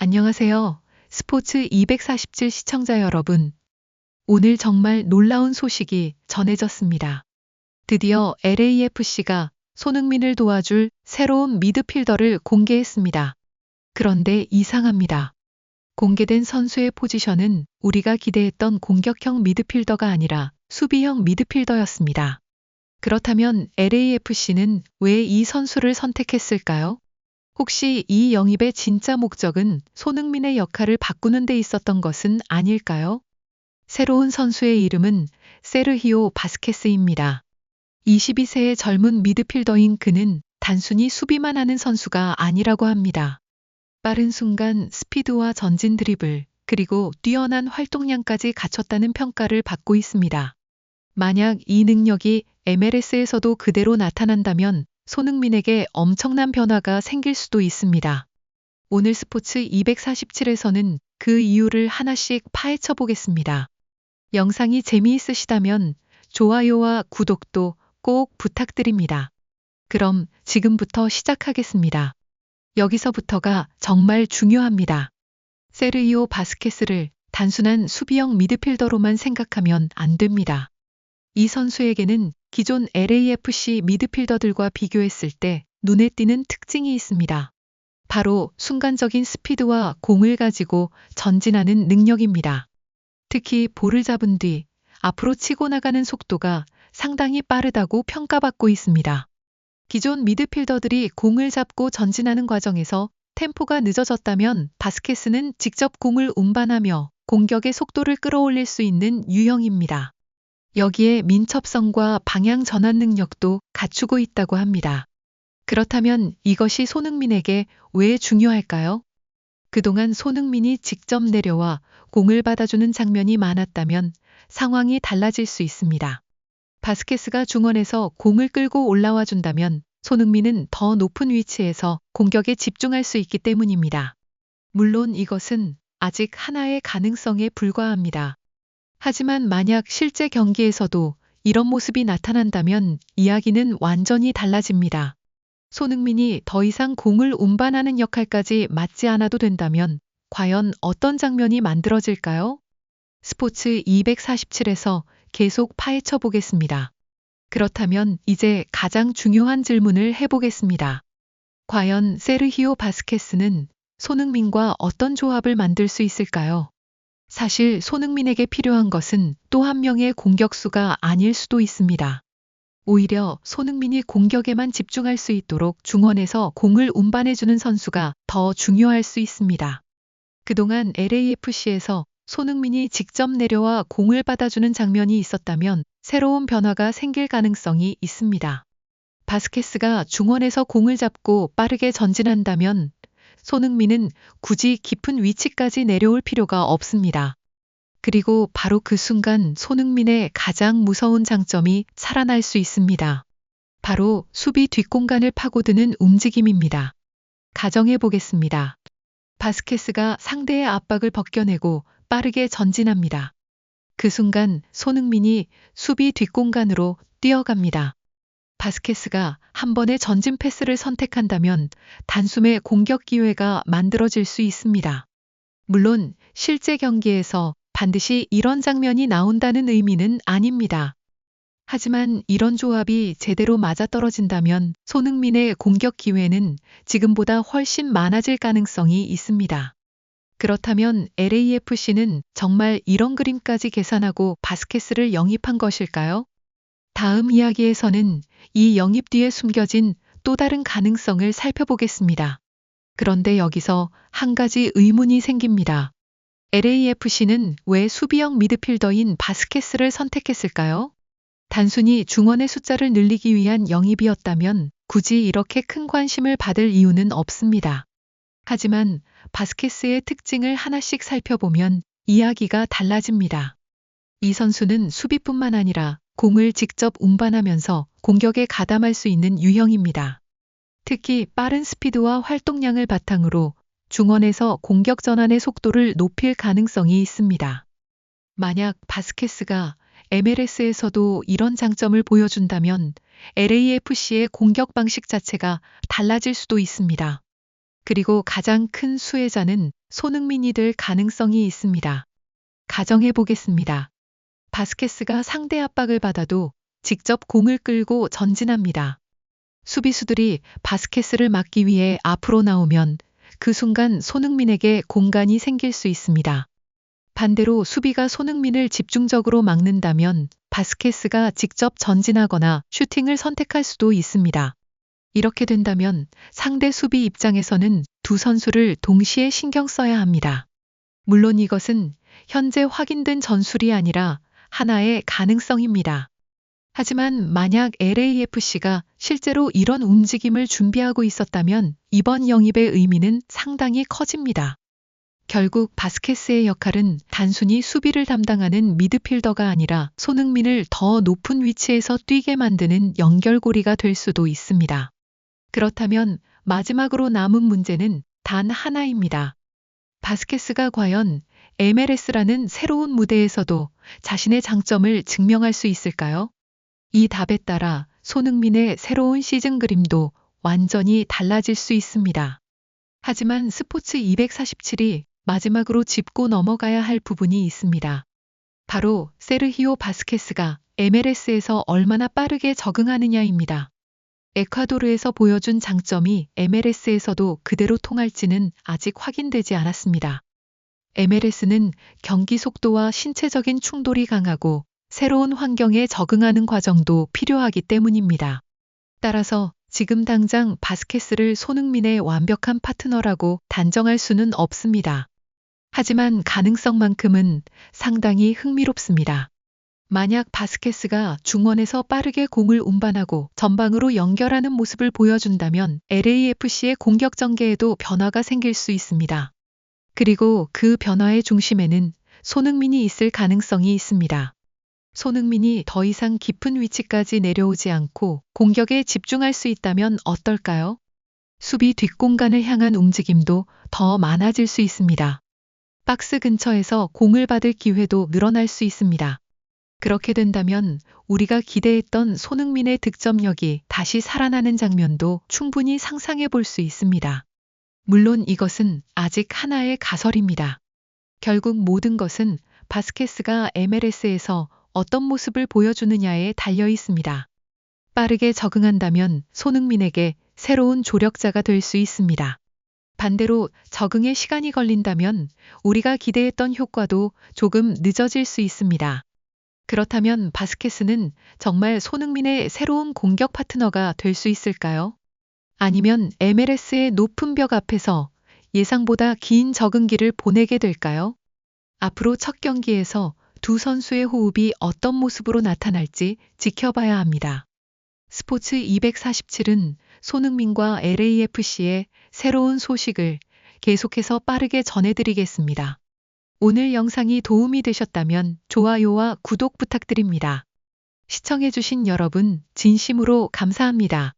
안녕하세요. 스포츠 247 시청자 여러분. 오늘 정말 놀라운 소식이 전해졌습니다. 드디어 LAFC가 손흥민을 도와줄 새로운 미드필더를 공개했습니다. 그런데 이상합니다. 공개된 선수의 포지션은 우리가 기대했던 공격형 미드필더가 아니라 수비형 미드필더였습니다. 그렇다면 LAFC는 왜 이 선수를 선택했을까요? 혹시 이 영입의 진짜 목적은 손흥민의 역할을 바꾸는 데 있었던 것은 아닐까요? 새로운 선수의 이름은 세르히오 바스케스입니다. 22세의 젊은 미드필더인 그는 단순히 수비만 하는 선수가 아니라고 합니다. 빠른 순간 스피드와 전진 드리블, 그리고 뛰어난 활동량까지 갖췄다는 평가를 받고 있습니다. 만약 이 능력이 MLS에서도 그대로 나타난다면 손흥민에게 엄청난 변화가 생길 수도 있습니다. 오늘 스포츠 247에서는 그 이유를 하나씩 파헤쳐 보겠습니다. 영상이 재미있으시다면 좋아요와 구독도 꼭 부탁드립니다. 그럼 지금부터 시작하겠습니다. 여기서부터가 정말 중요합니다. 세르히오 바스케스를 단순한 수비형 미드필더로만 생각하면 안 됩니다. 이 선수에게는 기존 LAFC 미드필더들과 비교했을 때 눈에 띄는 특징이 있습니다. 바로 순간적인 스피드와 공을 가지고 전진하는 능력입니다. 특히 볼을 잡은 뒤 앞으로 치고 나가는 속도가 상당히 빠르다고 평가받고 있습니다. 기존 미드필더들이 공을 잡고 전진하는 과정에서 템포가 늦어졌다면 바스케스는 직접 공을 운반하며 공격의 속도를 끌어올릴 수 있는 유형입니다. 여기에 민첩성과 방향 전환 능력도 갖추고 있다고 합니다. 그렇다면 이것이 손흥민에게 왜 중요할까요? 그동안 손흥민이 직접 내려와 공을 받아주는 장면이 많았다면 상황이 달라질 수 있습니다. 바스케스가 중원에서 공을 끌고 올라와 준다면 손흥민은 더 높은 위치에서 공격에 집중할 수 있기 때문입니다. 물론 이것은 아직 하나의 가능성에 불과합니다. 하지만 만약 실제 경기에서도 이런 모습이 나타난다면 이야기는 완전히 달라집니다. 손흥민이 더 이상 공을 운반하는 역할까지 맡지 않아도 된다면 과연 어떤 장면이 만들어질까요? 스포츠 247에서 계속 파헤쳐 보겠습니다. 그렇다면 이제 가장 중요한 질문을 해보겠습니다. 과연 세르히오 바스케스는 손흥민과 어떤 조합을 만들 수 있을까요? 사실 손흥민에게 필요한 것은 또 한 명의 공격수가 아닐 수도 있습니다. 오히려 손흥민이 공격에만 집중할 수 있도록 중원에서 공을 운반해주는 선수가 더 중요할 수 있습니다. 그동안 LAFC에서 손흥민이 직접 내려와 공을 받아주는 장면이 있었다면 새로운 변화가 생길 가능성이 있습니다. 바스케스가 중원에서 공을 잡고 빠르게 전진한다면 손흥민은 굳이 깊은 위치까지 내려올 필요가 없습니다. 그리고 바로 그 순간 손흥민의 가장 무서운 장점이 살아날 수 있습니다. 바로 수비 뒷공간을 파고드는 움직임입니다. 가정해 보겠습니다. 바스케스가 상대의 압박을 벗겨내고 빠르게 전진합니다. 그 순간 손흥민이 수비 뒷공간으로 뛰어갑니다. 바스케스가 한 번의 전진 패스를 선택한다면 단숨에 공격 기회가 만들어질 수 있습니다. 물론 실제 경기에서 반드시 이런 장면이 나온다는 의미는 아닙니다. 하지만 이런 조합이 제대로 맞아떨어진다면 손흥민의 공격 기회는 지금보다 훨씬 많아질 가능성이 있습니다. 그렇다면 LAFC는 정말 이런 그림까지 계산하고 바스케스를 영입한 것일까요? 다음 이야기에서는 이 영입 뒤에 숨겨진 또 다른 가능성을 살펴보겠습니다. 그런데 여기서 한 가지 의문이 생깁니다. LAFC는 왜 수비형 미드필더인 바스케스를 선택했을까요? 단순히 중원의 숫자를 늘리기 위한 영입이었다면 굳이 이렇게 큰 관심을 받을 이유는 없습니다. 하지만 바스케스의 특징을 하나씩 살펴보면 이야기가 달라집니다. 이 선수는 수비뿐만 아니라 공을 직접 운반하면서 공격에 가담할 수 있는 유형입니다. 특히 빠른 스피드와 활동량을 바탕으로 중원에서 공격 전환의 속도를 높일 가능성이 있습니다. 만약 바스케스가 MLS에서도 이런 장점을 보여준다면 LAFC의 공격 방식 자체가 달라질 수도 있습니다. 그리고 가장 큰 수혜자는 손흥민이 될 가능성이 있습니다. 가정해 보겠습니다. 바스케스가 상대 압박을 받아도 직접 공을 끌고 전진합니다. 수비수들이 바스케스를 막기 위해 앞으로 나오면 그 순간 손흥민에게 공간이 생길 수 있습니다. 반대로 수비가 손흥민을 집중적으로 막는다면 바스케스가 직접 전진하거나 슈팅을 선택할 수도 있습니다. 이렇게 된다면 상대 수비 입장에서는 두 선수를 동시에 신경 써야 합니다. 물론 이것은 현재 확인된 전술이 아니라 하나의 가능성입니다. 하지만 만약 LAFC가 실제로 이런 움직임을 준비하고 있었다면 이번 영입의 의미는 상당히 커집니다. 결국 바스케스의 역할은 단순히 수비를 담당하는 미드필더가 아니라 손흥민을 더 높은 위치에서 뛰게 만드는 연결고리가 될 수도 있습니다. 그렇다면 마지막으로 남은 문제는 단 하나입니다. 바스케스가 과연 MLS라는 새로운 무대에서도 자신의 장점을 증명할 수 있을까요? 이 답에 따라 손흥민의 새로운 시즌 그림도 완전히 달라질 수 있습니다. 하지만 스포츠 247이 마지막으로 짚고 넘어가야 할 부분이 있습니다. 바로 세르히오 바스케스가 MLS에서 얼마나 빠르게 적응하느냐입니다. 에콰도르에서 보여준 장점이 MLS에서도 그대로 통할지는 아직 확인되지 않았습니다. MLS는 경기 속도와 신체적인 충돌이 강하고 새로운 환경에 적응하는 과정도 필요하기 때문입니다. 따라서 지금 당장 바스케스를 손흥민의 완벽한 파트너라고 단정할 수는 없습니다. 하지만 가능성만큼은 상당히 흥미롭습니다. 만약 바스케스가 중원에서 빠르게 공을 운반하고 전방으로 연결하는 모습을 보여준다면 LAFC의 공격 전개에도 변화가 생길 수 있습니다. 그리고 그 변화의 중심에는 손흥민이 있을 가능성이 있습니다. 손흥민이 더 이상 깊은 위치까지 내려오지 않고 공격에 집중할 수 있다면 어떨까요? 수비 뒷공간을 향한 움직임도 더 많아질 수 있습니다. 박스 근처에서 공을 받을 기회도 늘어날 수 있습니다. 그렇게 된다면 우리가 기대했던 손흥민의 득점력이 다시 살아나는 장면도 충분히 상상해 볼 수 있습니다. 물론 이것은 아직 하나의 가설입니다. 결국 모든 것은 바스케스가 MLS에서 어떤 모습을 보여주느냐에 달려 있습니다. 빠르게 적응한다면 손흥민에게 새로운 조력자가 될 수 있습니다. 반대로 적응에 시간이 걸린다면 우리가 기대했던 효과도 조금 늦어질 수 있습니다. 그렇다면 바스케스는 정말 손흥민의 새로운 공격 파트너가 될 수 있을까요? 아니면 MLS의 높은 벽 앞에서 예상보다 긴 적응기를 보내게 될까요? 앞으로 첫 경기에서 두 선수의 호흡이 어떤 모습으로 나타날지 지켜봐야 합니다. 스포츠 247은 손흥민과 LAFC의 새로운 소식을 계속해서 빠르게 전해드리겠습니다. 오늘 영상이 도움이 되셨다면 좋아요와 구독 부탁드립니다. 시청해주신 여러분 진심으로 감사합니다.